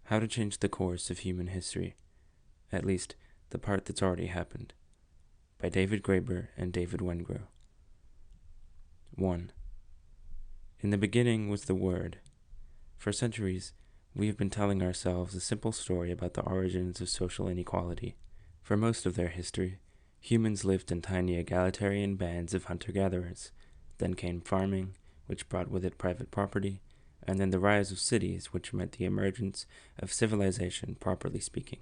How to Change the Course of Human History, at least the part that's already happened, by David Graeber and David Wengrow. 1. In the beginning was the Word. For centuries, we have been telling ourselves a simple story about the origins of social inequality. For most of their history, humans lived in tiny egalitarian bands of hunter-gatherers. Then came farming, which brought with it private property, and then the rise of cities, which meant the emergence of civilization, properly speaking.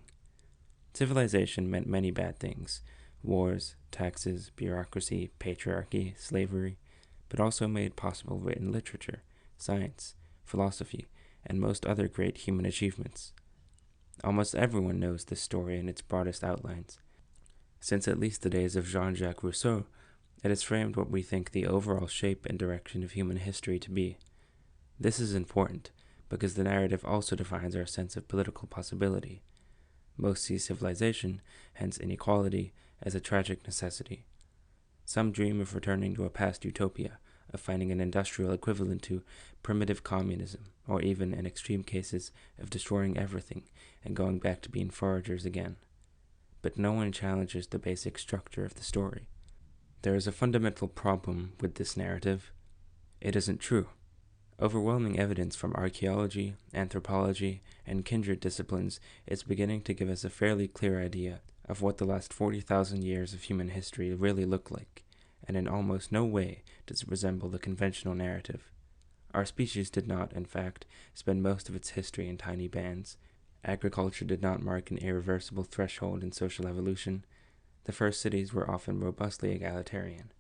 Civilization meant many bad things: wars, taxes, bureaucracy, patriarchy, slavery, but also made possible written literature, science, philosophy, and most other great human achievements. Almost everyone knows this story in its broadest outlines. Since at least the days of Jean-Jacques Rousseau, it has framed what we think the overall shape and direction of human history to be. This is important, because the narrative also defines our sense of political possibility. Most see civilization, hence inequality, as a tragic necessity. Some dream of returning to a past utopia, of finding an industrial equivalent to primitive communism, or even, in extreme cases, of destroying everything and going back to being foragers again. But no one challenges the basic structure of the story. There is a fundamental problem with this narrative. It isn't true. Overwhelming evidence from archaeology, anthropology, and kindred disciplines is beginning to give us a fairly clear idea of what the last 40,000 years of human history really look like, and in almost no way does it resemble the conventional narrative. Our species did not, in fact, spend most of its history in tiny bands. Agriculture did not mark an irreversible threshold in social evolution. The first cities were often robustly egalitarian.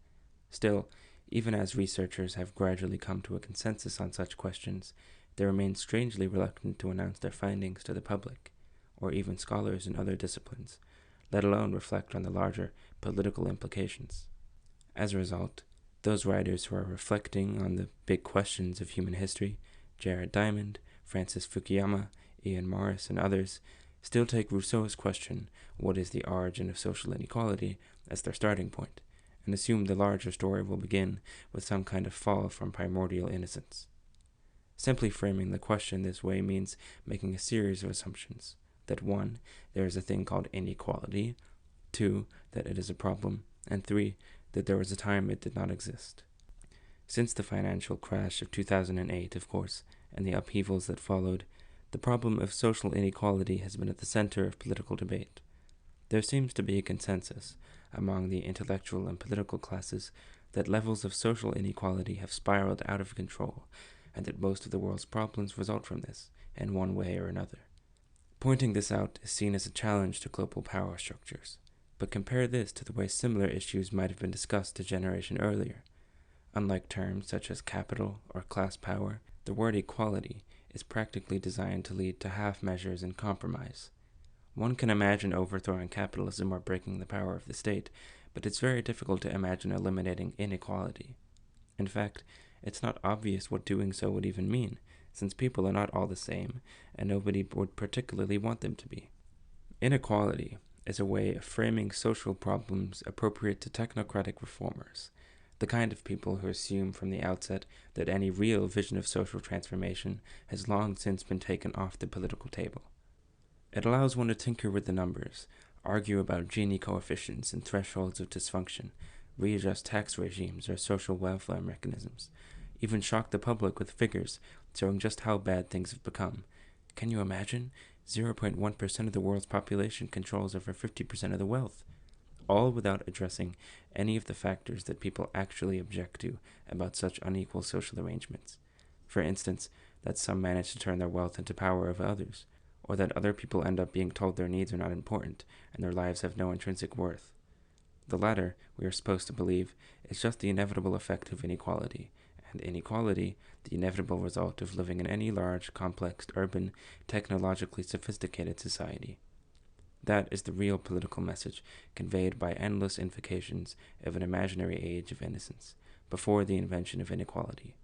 Still, even as researchers have gradually come to a consensus on such questions, they remain strangely reluctant to announce their findings to the public, or even scholars in other disciplines, let alone reflect on the larger political implications. As a result, those writers who are reflecting on the big questions of human history, Jared Diamond, Francis Fukuyama, Ian Morris, and others, still take Rousseau's question, "What is the origin of social inequality?" as their starting point, and assume the larger story will begin with some kind of fall from primordial innocence. Simply framing the question this way means making a series of assumptions: that 1, there is a thing called inequality, 2, that it is a problem, and 3, that there was a time it did not exist. Since the financial crash of 2008, of course, and the upheavals that followed, the problem of social inequality has been at the center of political debate. There seems to be a consensus among the intellectual and political classes that levels of social inequality have spiraled out of control, and that most of the world's problems result from this, in one way or another. Pointing this out is seen as a challenge to global power structures, but compare this to the way similar issues might have been discussed a generation earlier. Unlike terms such as capital or class power, the word equality is practically designed to lead to half measures and compromise. One can imagine overthrowing capitalism or breaking the power of the state, but it's very difficult to imagine eliminating inequality. In fact, it's not obvious what doing so would even mean, since people are not all the same, and nobody would particularly want them to be. Inequality is a way of framing social problems appropriate to technocratic reformers, the kind of people who assume from the outset that any real vision of social transformation has long since been taken off the political table. It allows one to tinker with the numbers, argue about Gini coefficients and thresholds of dysfunction, readjust tax regimes or social welfare mechanisms, even shock the public with figures showing just how bad things have become. Can you imagine? 0.1% of the world's population controls over 50% of the wealth, all without addressing any of the factors that people actually object to about such unequal social arrangements. For instance, that some manage to turn their wealth into power over others, or that other people end up being told their needs are not important and their lives have no intrinsic worth. The latter, we are supposed to believe, is just the inevitable effect of inequality, and inequality the inevitable result of living in any large, complex, urban, technologically sophisticated society. That is the real political message conveyed by endless invocations of an imaginary age of innocence, before the invention of inequality.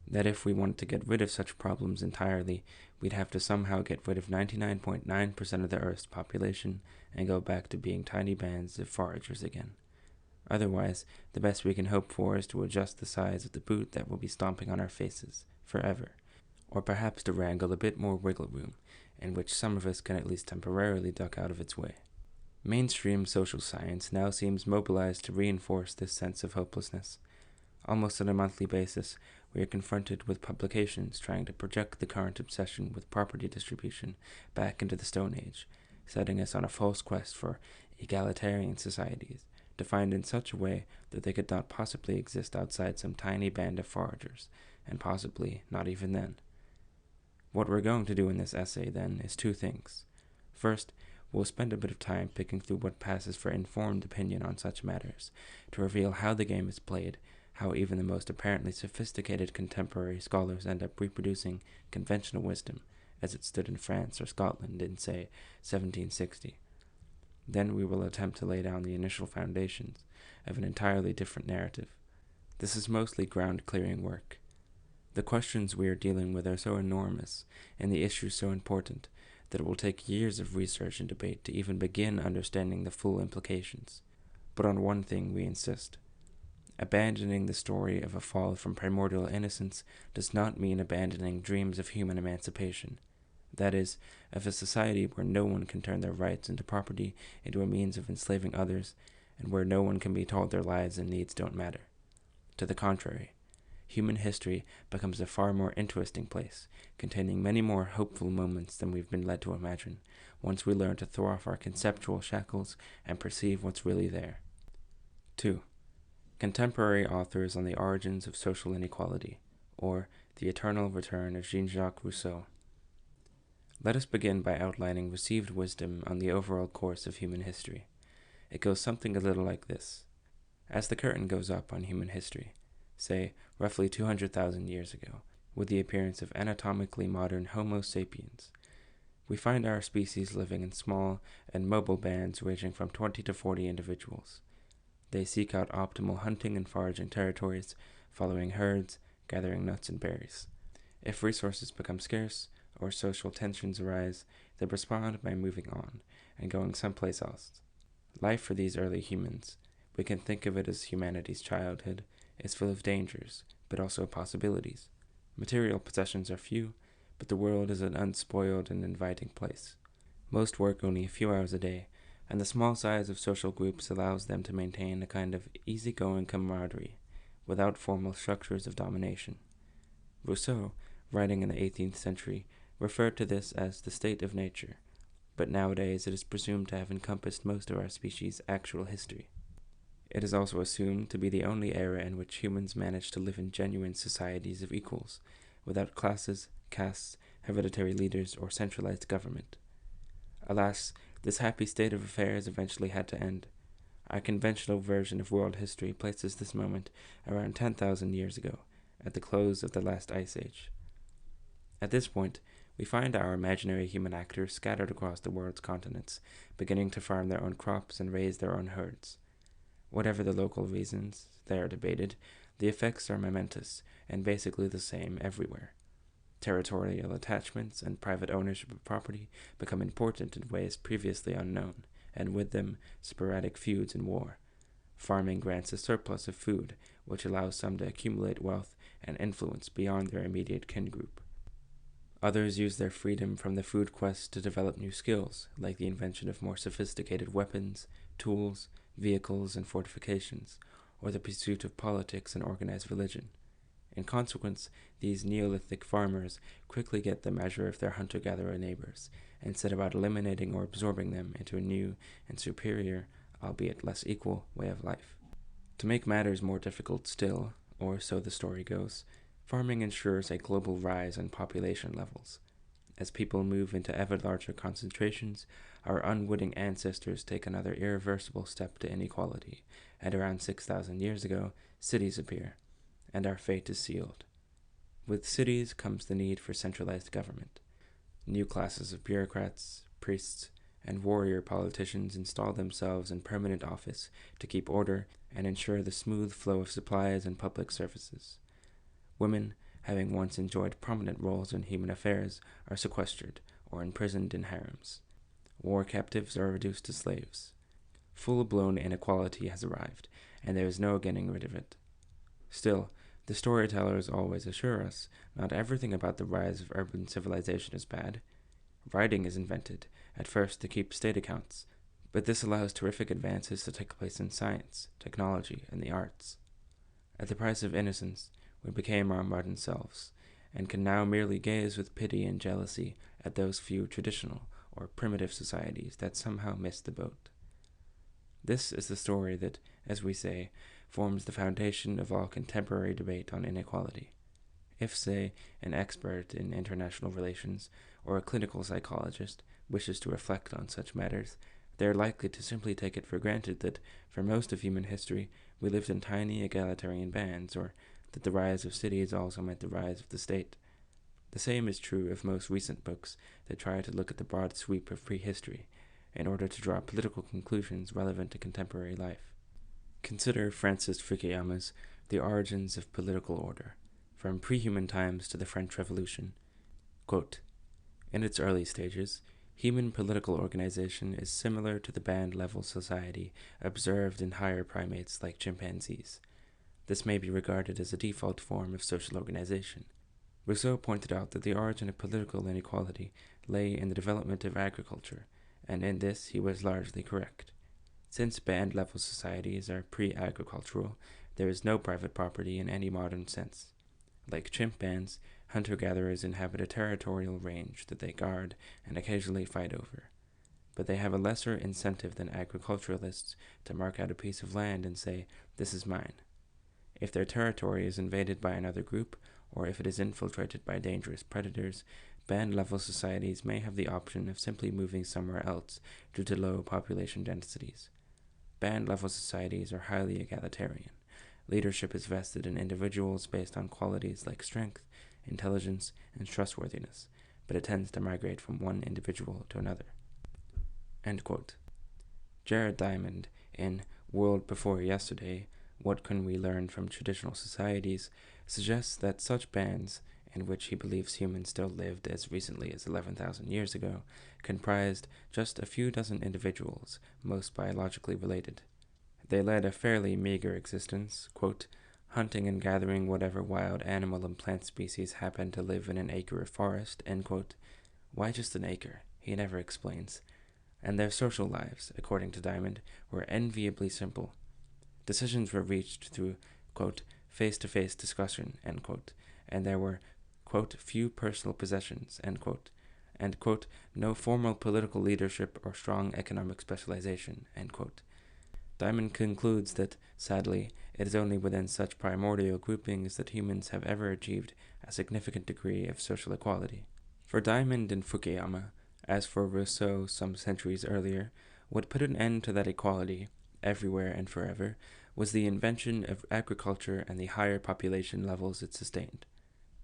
That if we wanted to get rid of such problems entirely, we'd have to somehow get rid of 99.9% of the Earth's population and go back to being tiny bands of foragers again. Otherwise, the best we can hope for is to adjust the size of the boot that will be stomping on our faces, forever, or perhaps to wrangle a bit more wiggle room, in which some of us can at least temporarily duck out of its way. Mainstream social science now seems mobilized to reinforce this sense of hopelessness. Almost on a monthly basis, we are confronted with publications trying to project the current obsession with property distribution back into the Stone Age, setting us on a false quest for egalitarian societies, defined in such a way that they could not possibly exist outside some tiny band of foragers, and possibly not even then. What we're going to do in this essay, then, is two things. First, we'll spend a bit of time picking through what passes for informed opinion on such matters, to reveal how the game is played, how even the most apparently sophisticated contemporary scholars end up reproducing conventional wisdom as it stood in France or Scotland in, say, 1760. Then we will attempt to lay down the initial foundations of an entirely different narrative. This is mostly ground-clearing work. The questions we are dealing with are so enormous, and the issues so important, that it will take years of research and debate to even begin understanding the full implications. But on one thing we insist. Abandoning the story of a fall from primordial innocence does not mean abandoning dreams of human emancipation. That is, of a society where no one can turn their rights into property into a means of enslaving others, and where no one can be told their lives and needs don't matter. To the contrary, human history becomes a far more interesting place, containing many more hopeful moments than we've been led to imagine, once we learn to throw off our conceptual shackles and perceive what's really there. 2. Contemporary authors on the origins of social inequality, or the eternal return of Jean-Jacques Rousseau. Let us begin by outlining received wisdom on the overall course of human history. It goes something a little like this. As the curtain goes up on human history, say roughly 200,000 years ago, with the appearance of anatomically modern Homo sapiens, we find our species living in small and mobile bands ranging from 20 to 40 individuals. They seek out optimal hunting and foraging territories, following herds, gathering nuts and berries. If resources become scarce, or social tensions arise, they respond by moving on and going someplace else. Life for these early humans, we can think of it as humanity's childhood, is full of dangers, but also possibilities. Material possessions are few, but the world is an unspoiled and inviting place. Most work only a few hours a day, and the small size of social groups allows them to maintain a kind of easygoing camaraderie, without formal structures of domination. Rousseau, writing in the 18th century, referred to this as the state of nature, but nowadays it is presumed to have encompassed most of our species' actual history. It is also assumed to be the only era in which humans managed to live in genuine societies of equals, without classes, castes, hereditary leaders, or centralized government. Alas, this happy state of affairs eventually had to end. Our conventional version of world history places this moment around 10,000 years ago, at the close of the last ice age. At this point, we find our imaginary human actors scattered across the world's continents, beginning to farm their own crops and raise their own herds. Whatever the local reasons, they are debated, the effects are momentous and basically the same everywhere. Territorial attachments and private ownership of property become important in ways previously unknown, and with them, sporadic feuds and war. Farming grants a surplus of food, which allows some to accumulate wealth and influence beyond their immediate kin group. Others use their freedom from the food quest to develop new skills, like the invention of more sophisticated weapons, tools, vehicles, and fortifications, or the pursuit of politics and organized religion. In consequence, these Neolithic farmers quickly get the measure of their hunter-gatherer neighbors, and set about eliminating or absorbing them into a new and superior, albeit less equal, way of life. To make matters more difficult still, or so the story goes, farming ensures a global rise in population levels. As people move into ever larger concentrations, our unwitting ancestors take another irreversible step to inequality, and around 6,000 years ago, cities appear, and our fate is sealed. With cities comes the need for centralized government. New classes of bureaucrats, priests, and warrior politicians install themselves in permanent office to keep order and ensure the smooth flow of supplies and public services. Women, having once enjoyed prominent roles in human affairs, are sequestered or imprisoned in harems. War captives are reduced to slaves. Full-blown inequality has arrived, and there is no getting rid of it. Still, The storytellers always assure us not everything about the rise of urban civilization is bad. Writing is invented, at first to keep state accounts, but this allows terrific advances to take place in science, technology, and the arts. At the price of innocence, we became our modern selves, and can now merely gaze with pity and jealousy at those few traditional or primitive societies that somehow missed the boat. This is the story that, as we say, forms the foundation of all contemporary debate on inequality. If, say, an expert in international relations or a clinical psychologist wishes to reflect on such matters, they are likely to simply take it for granted that, for most of human history, we lived in tiny egalitarian bands, or that the rise of cities also meant the rise of the state. The same is true of most recent books that try to look at the broad sweep of prehistory in order to draw political conclusions relevant to contemporary life. Consider Francis Fukuyama's The Origins of Political Order, from pre-human times to the French Revolution. Quote, in its early stages, human political organization is similar to the band-level society observed in higher primates like chimpanzees. This may be regarded as a default form of social organization. Rousseau pointed out that the origin of political inequality lay in the development of agriculture, and in this he was largely correct. Since band-level societies are pre-agricultural, there is no private property in any modern sense. Like chimp bands, hunter-gatherers inhabit a territorial range that they guard and occasionally fight over. But they have a lesser incentive than agriculturalists to mark out a piece of land and say, "This is mine." If their territory is invaded by another group, or if it is infiltrated by dangerous predators, band-level societies may have the option of simply moving somewhere else due to low population densities. Band-level societies are highly egalitarian. Leadership is vested in individuals based on qualities like strength, intelligence, and trustworthiness, but it tends to migrate from one individual to another. End quote. Jared Diamond, in World Before Yesterday, What Can We Learn from Traditional Societies, suggests that such bands, in which he believes humans still lived as recently as 11,000 years ago, comprised just a few dozen individuals, most biologically related. They led a fairly meager existence, quote, hunting and gathering whatever wild animal and plant species happened to live in an acre of forest, end quote. Why just an acre? He never explains. And their social lives, according to Diamond, were enviably simple. Decisions were reached through, quote, face-to-face discussion, end quote, and there were, quote, few personal possessions, end quote, and, quote, no formal political leadership or strong economic specialization, end quote. Diamond concludes that, sadly, it is only within such primordial groupings that humans have ever achieved a significant degree of social equality. For Diamond and Fukuyama, as for Rousseau some centuries earlier, what put an end to that equality, everywhere and forever, was the invention of agriculture and the higher population levels it sustained.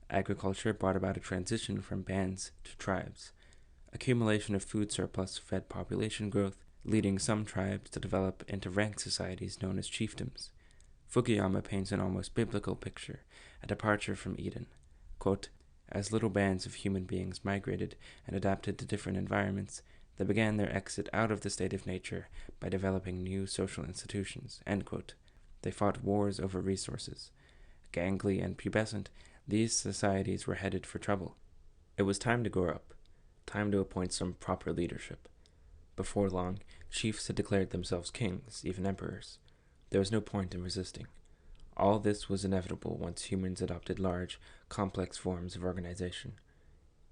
Agriculture brought about a transition from bands to tribes. Accumulation of food surplus fed population growth, leading some tribes to develop into rank societies known as chiefdoms. Fukuyama paints an almost biblical picture, a departure from Eden. Quote, as little bands of human beings migrated and adapted to different environments, they began their exit out of the state of nature by developing new social institutions, end quote. They fought wars over resources. Gangly and pubescent, these societies were headed for trouble. It was time to grow up, time to appoint some proper leadership. Before long, chiefs had declared themselves kings, even emperors. There was no point in resisting. All this was inevitable once humans adopted large, complex forms of organization.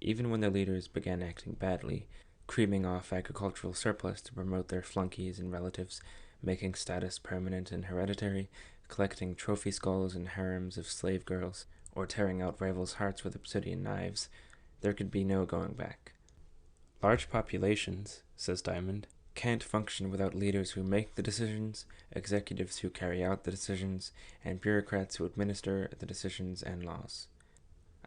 Even when their leaders began acting badly, creaming off agricultural surplus to promote their flunkies and relatives, making status permanent and hereditary, collecting trophy skulls and harems of slave girls, or tearing out rivals' hearts with obsidian knives, there could be no going back. Large populations, says Diamond, can't function without leaders who make the decisions, executives who carry out the decisions, and bureaucrats who administer the decisions and laws.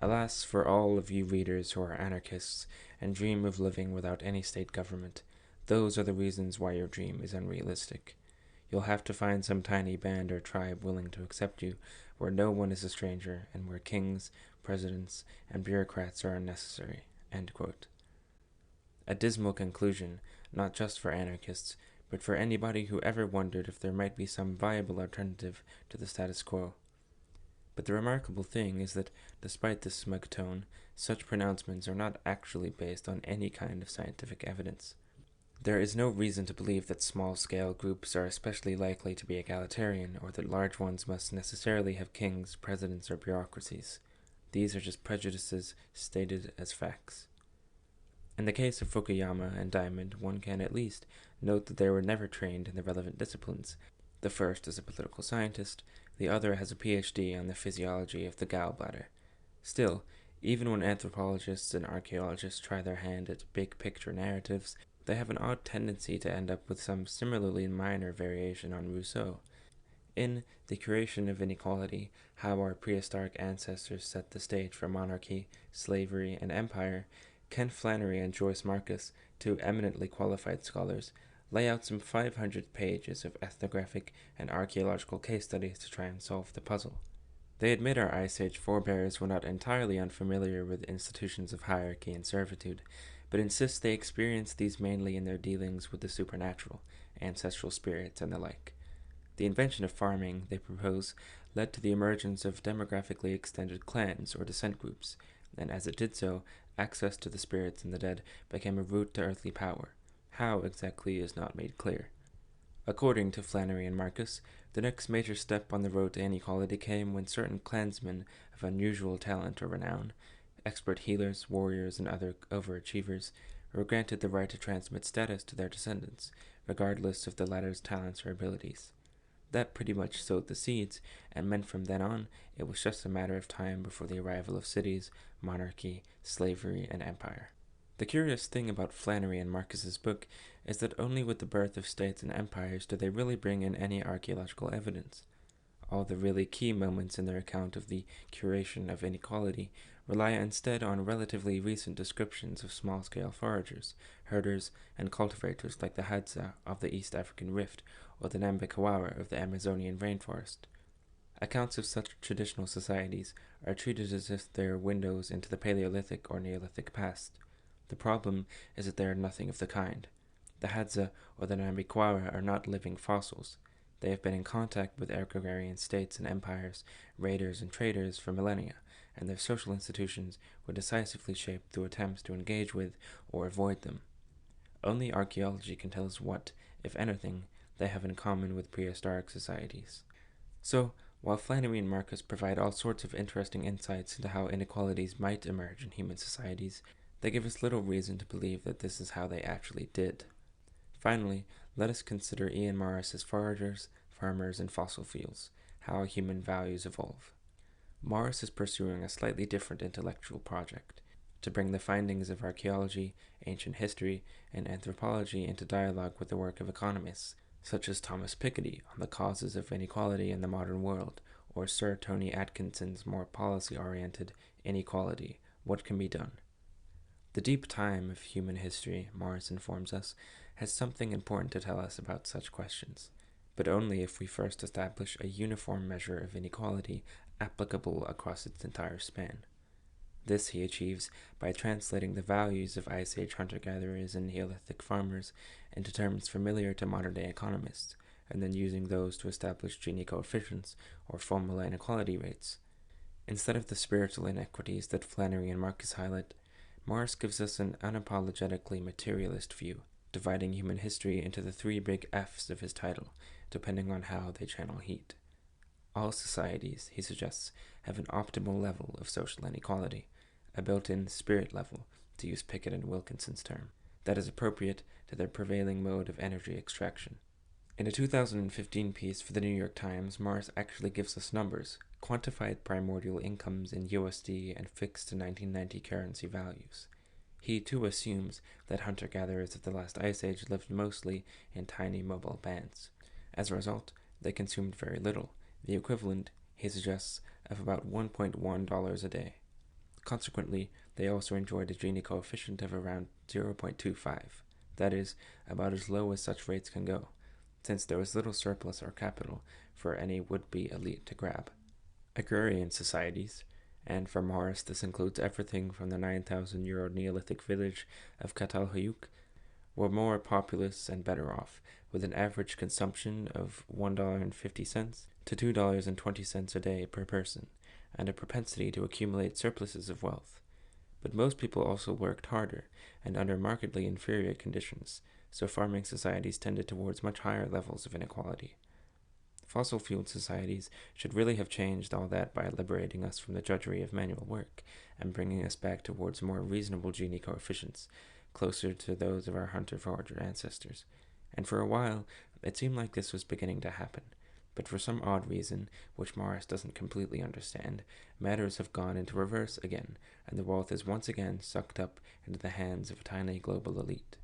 Alas for all of you readers who are anarchists and dream of living without any state government. Those are the reasons why your dream is unrealistic. You'll have to find some tiny band or tribe willing to accept you, where no one is a stranger and where kings, presidents, and bureaucrats are unnecessary. End quote. A dismal conclusion, not just for anarchists, but for anybody who ever wondered if there might be some viable alternative to the status quo. But the remarkable thing is that, despite this smug tone, such pronouncements are not actually based on any kind of scientific evidence. There is no reason to believe that small-scale groups are especially likely to be egalitarian, or that large ones must necessarily have kings, presidents, or bureaucracies. These are just prejudices stated as facts. In the case of Fukuyama and Diamond, one can at least note that they were never trained in the relevant disciplines. The first is a political scientist, the other has a PhD on the physiology of the gallbladder. Still, even when anthropologists and archaeologists try their hand at big-picture narratives, they have an odd tendency to end up with some similarly minor variation on Rousseau. In The Creation of Inequality, How Our Prehistoric Ancestors Set the Stage for Monarchy, Slavery, and Empire, Ken Flannery and Joyce Marcus, two eminently qualified scholars, lay out some 500 pages of ethnographic and archaeological case studies to try and solve the puzzle. They admit our Ice Age forebears were not entirely unfamiliar with institutions of hierarchy and servitude, but insist they experienced these mainly in their dealings with the supernatural, ancestral spirits, and the like. The invention of farming, they propose, led to the emergence of demographically extended clans or descent groups, and as it did so, access to the spirits and the dead became a route to earthly power. How exactly is not made clear. According to Flannery and Marcus, the next major step on the road to inequality came when certain clansmen of unusual talent or renown, expert healers, warriors, and other overachievers, were granted the right to transmit status to their descendants, regardless of the latter's talents or abilities. That pretty much sowed the seeds, and meant from then on it was just a matter of time before the arrival of cities, monarchy, slavery, and empire. The curious thing about Flannery and Marcus's book is that only with the birth of states and empires do they really bring in any archaeological evidence. All the really key moments in their account of the curation of inequality rely instead on relatively recent descriptions of small-scale foragers, herders, and cultivators like the Hadza of the East African Rift or the Nambikawara of the Amazonian rainforest. Accounts of such traditional societies are treated as if they are windows into the Paleolithic or Neolithic past. The problem is that they are nothing of the kind. The Hadza or the Nambikawara are not living fossils. They have been in contact with agrarian states and empires, raiders and traders for millennia, and their social institutions were decisively shaped through attempts to engage with or avoid them. Only archaeology can tell us what, if anything, they have in common with prehistoric societies. So, while Flannery and Marcus provide all sorts of interesting insights into how inequalities might emerge in human societies, they give us little reason to believe that this is how they actually did. Finally, let us consider Ian Morris's Foragers, Farmers, and Fossil Fuels, How Human Values Evolve. Morris is pursuing a slightly different intellectual project, to bring the findings of archaeology, ancient history, and anthropology into dialogue with the work of economists, such as Thomas Piketty on the causes of inequality in the modern world, or Sir Tony Atkinson's more policy-oriented Inequality, What Can Be Done? The deep time of human history, Morris informs us, has something important to tell us about such questions, but only if we first establish a uniform measure of inequality applicable across its entire span. This he achieves by translating the values of Ice Age hunter-gatherers and Neolithic farmers into terms familiar to modern-day economists, and then using those to establish Gini coefficients or formula inequality rates. Instead of the spiritual inequities that Flannery and Marcus highlight, Morris gives us an unapologetically materialist view, dividing human history into the three big F's of his title, depending on how they channel heat. All societies, he suggests, have an optimal level of social inequality, a built-in spirit level, to use Pickett and Wilkinson's term, that is appropriate to their prevailing mode of energy extraction. In a 2015 piece for the New York Times, Morris actually gives us numbers, quantified primordial incomes in USD and fixed to 1990 currency values. He too assumes that hunter-gatherers of the last Ice Age lived mostly in tiny mobile bands. As a result, they consumed very little, the equivalent, he suggests, of about $1.1 a day. Consequently, they also enjoyed a Gini coefficient of around 0.25, that is, about as low as such rates can go, since there was little surplus or capital for any would-be elite to grab. Agrarian societies, and for Morris this includes everything from the 9,000 euro Neolithic village of Catalhoyuk, were more populous and better off, with an average consumption of $1.50 to $2.20 a day per person, and a propensity to accumulate surpluses of wealth. But most people also worked harder and under markedly inferior conditions, so farming societies tended towards much higher levels of inequality. Fossil-fueled societies should really have changed all that by liberating us from the drudgery of manual work and bringing us back towards more reasonable Gini coefficients, closer to those of our hunter-forager ancestors. And for a while, it seemed like this was beginning to happen. But for some odd reason, which Morris doesn't completely understand, matters have gone into reverse again, and the wealth is once again sucked up into the hands of a tiny global elite.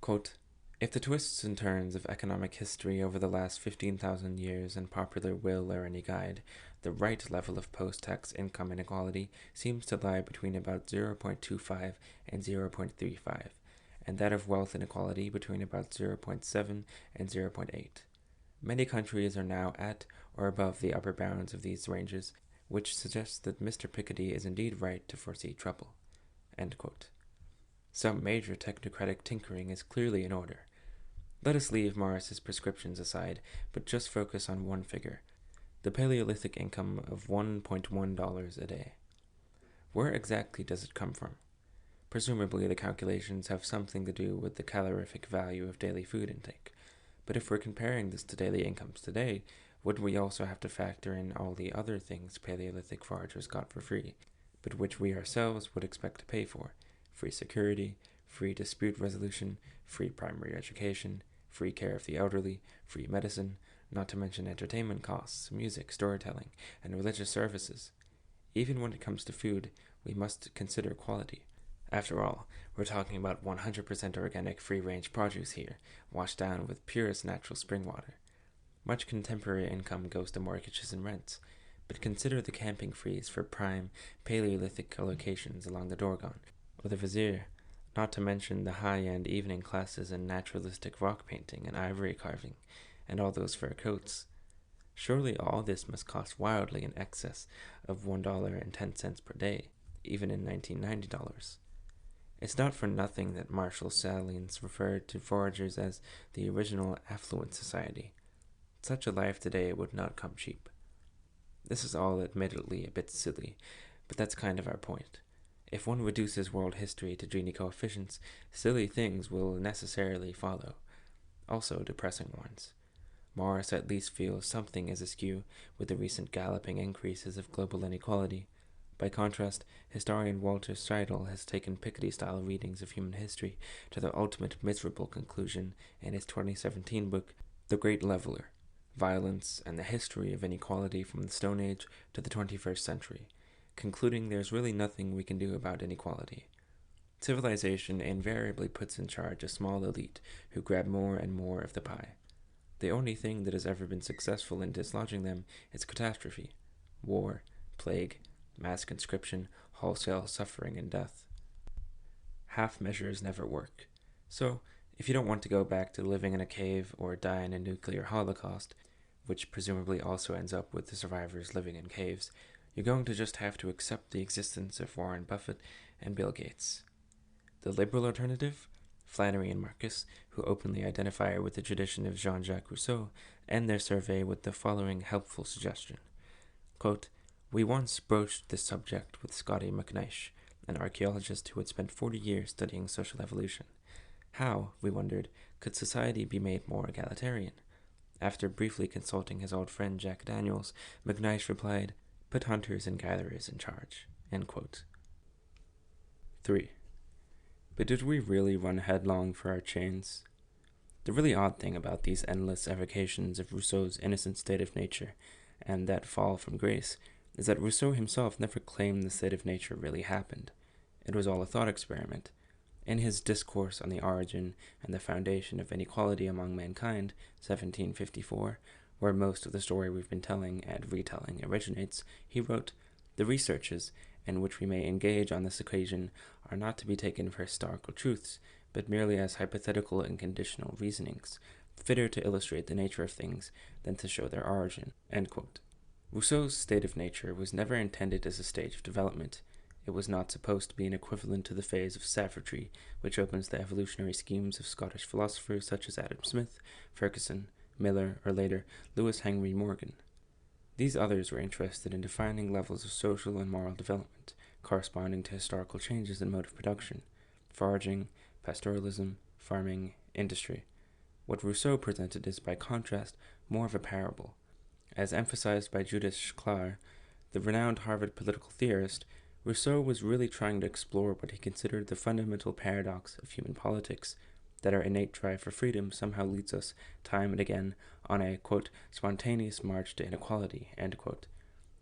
Quote, "If the twists and turns of economic history over the last 15,000 years and popular will are any guide, the right level of post-tax income inequality seems to lie between about 0.25 and 0.35, and that of wealth inequality between about 0.7 and 0.8. Many countries are now at or above the upper bounds of these ranges, which suggests that Mr. Piketty is indeed right to foresee trouble." End quote. Some major technocratic tinkering is clearly in order. Let us leave Morris's prescriptions aside, but just focus on one figure, the Paleolithic income of $1.1 a day. Where exactly does it come from? Presumably the calculations have something to do with the calorific value of daily food intake. But if we're comparing this to daily incomes today, wouldn't we also have to factor in all the other things Paleolithic foragers got for free, but which we ourselves would expect to pay for? Free security, free dispute resolution, free primary education, free care of the elderly, free medicine, not to mention entertainment costs, music, storytelling, and religious services. Even when it comes to food, we must consider quality. After all, we're talking about 100% organic free-range produce here, washed down with purest natural spring water. Much contemporary income goes to mortgages and rents, but consider the camping fees for prime Paleolithic locations along the Dorgon, or the Vizier, not to mention the high-end evening classes in naturalistic rock painting and ivory carving, and all those fur coats. Surely all this must cost wildly in excess of $1.10 per day, even in $1990. It's not for nothing that Marshall Salines referred to foragers as the original affluent society. Such a life today would not come cheap. This is all admittedly a bit silly, but that's kind of our point. If one reduces world history to Gini coefficients, silly things will necessarily follow, also depressing ones. Morris at least feels something is askew with the recent galloping increases of global inequality. By contrast, historian Walter Seidel has taken Piketty-style readings of human history to their ultimate miserable conclusion in his 2017 book, The Great Leveler: Violence and the History of Inequality from the Stone Age to the 21st Century, concluding there's really nothing we can do about inequality. Civilization invariably puts in charge a small elite who grab more and more of the pie. The only thing that has ever been successful in dislodging them is catastrophe: war, plague, mass conscription, wholesale suffering and death. Half measures never work. So, if you don't want to go back to living in a cave or die in a nuclear holocaust, which presumably also ends up with the survivors living in caves, you're going to just have to accept the existence of Warren Buffett and Bill Gates. The liberal alternative? Flannery and Marcus, who openly identify with the tradition of Jean-Jacques Rousseau, end their survey with the following helpful suggestion. Quote, "We once broached this subject with Scotty McNeish, an archaeologist who had spent 40 years studying social evolution. How, we wondered, could society be made more egalitarian? After briefly consulting his old friend Jack Daniels, McNeish replied, 'Put hunters and gatherers in charge.'" End quote. 3. But did we really run headlong for our chains? The really odd thing about these endless evocations of Rousseau's innocent state of nature and that fall from grace is that Rousseau himself never claimed the state of nature really happened. It was all a thought experiment. In his Discourse on the Origin and the Foundation of Inequality Among Mankind, 1754, where most of the story we've been telling and retelling originates, he wrote, "The researches in which we may engage on this occasion are not to be taken for historical truths, but merely as hypothetical and conditional reasonings, fitter to illustrate the nature of things than to show their origin." End quote. Rousseau's state of nature was never intended as a stage of development. It was not supposed to be an equivalent to the phase of savagery, which opens the evolutionary schemes of Scottish philosophers such as Adam Smith, Ferguson, Miller, or later Lewis Henry Morgan. These others were interested in defining levels of social and moral development, corresponding to historical changes in mode of production, foraging, pastoralism, farming, industry. What Rousseau presented is, by contrast, more of a parable. As emphasized by Judith Shklar, the renowned Harvard political theorist, Rousseau was really trying to explore what he considered the fundamental paradox of human politics, that our innate drive for freedom somehow leads us, time and again, on a, quote, spontaneous march to inequality, end quote.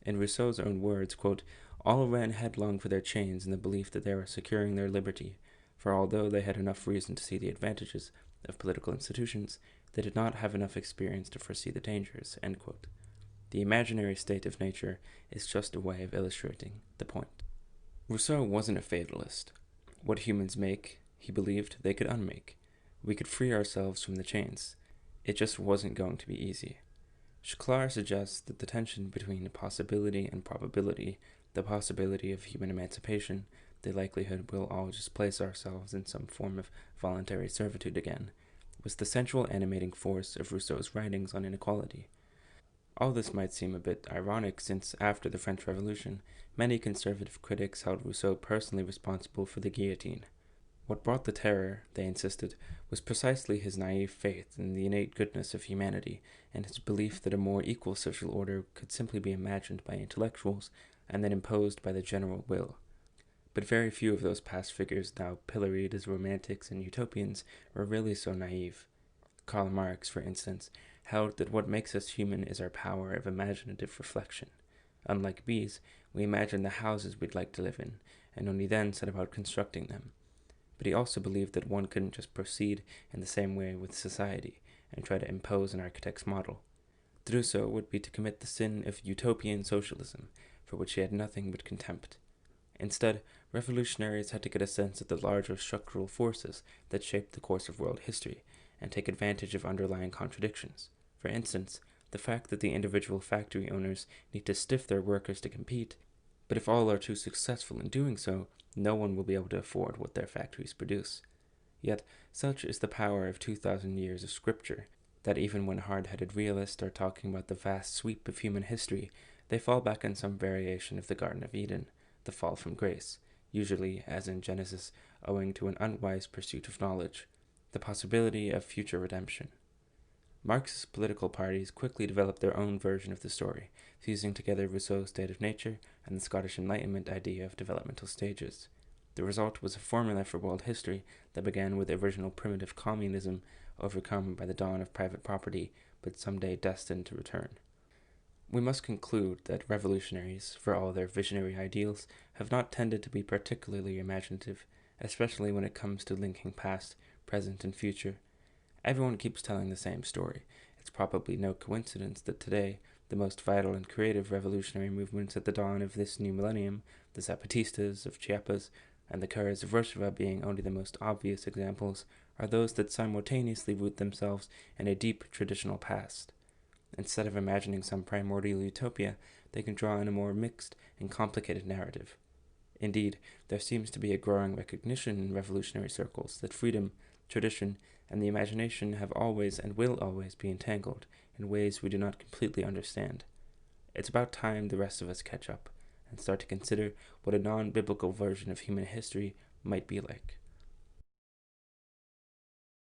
In Rousseau's own words, quote, all ran headlong for their chains in the belief that they were securing their liberty, for although they had enough reason to see the advantages of political institutions, they did not have enough experience to foresee the dangers, end quote. The imaginary state of nature is just a way of illustrating the point. Rousseau wasn't a fatalist. What humans make, he believed, they could unmake. We could free ourselves from the chains. It just wasn't going to be easy. Shklar suggests that the tension between possibility and probability, the possibility of human emancipation, the likelihood we'll all just place ourselves in some form of voluntary servitude again, was the central animating force of Rousseau's writings on inequality. All this might seem a bit ironic since, after the French Revolution, many conservative critics held Rousseau personally responsible for the guillotine. What brought the terror, they insisted, was precisely his naive faith in the innate goodness of humanity, and his belief that a more equal social order could simply be imagined by intellectuals and then imposed by the general will. But very few of those past figures, now pilloried as romantics and utopians, were really so naive. Karl Marx, for instance, held that what makes us human is our power of imaginative reflection. Unlike bees, we imagine the houses we'd like to live in, and only then set about constructing them. But he also believed that one couldn't just proceed in the same way with society and try to impose an architect's model. To do so would be to commit the sin of utopian socialism, for which he had nothing but contempt. Instead, revolutionaries had to get a sense of the larger structural forces that shaped the course of world history and take advantage of underlying contradictions. For instance, the fact that the individual factory owners need to stiff their workers to compete, but if all are too successful in doing so, no one will be able to afford what their factories produce. Yet, such is the power of 2,000 years of scripture, that even when hard-headed realists are talking about the vast sweep of human history, they fall back on some variation of the Garden of Eden, the fall from grace, usually, as in Genesis, owing to an unwise pursuit of knowledge, the possibility of future redemption. Marxist political parties quickly developed their own version of the story, fusing together Rousseau's state of nature and the Scottish Enlightenment idea of developmental stages. The result was a formula for world history that began with original primitive communism, overcome by the dawn of private property, but someday destined to return. We must conclude that revolutionaries, for all their visionary ideals, have not tended to be particularly imaginative, especially when it comes to linking past, present, and future. Everyone keeps telling the same story. It's probably no coincidence that today, the most vital and creative revolutionary movements at the dawn of this new millennium, the Zapatistas of Chiapas and the Curs of Rocheva being only the most obvious examples, are those that simultaneously root themselves in a deep traditional past. Instead of imagining some primordial utopia, they can draw in a more mixed and complicated narrative. Indeed, there seems to be a growing recognition in revolutionary circles that freedom, tradition, and the imagination have always and will always be entangled in ways we do not completely understand. It's about time the rest of us catch up and start to consider what a non-biblical version of human history might be like.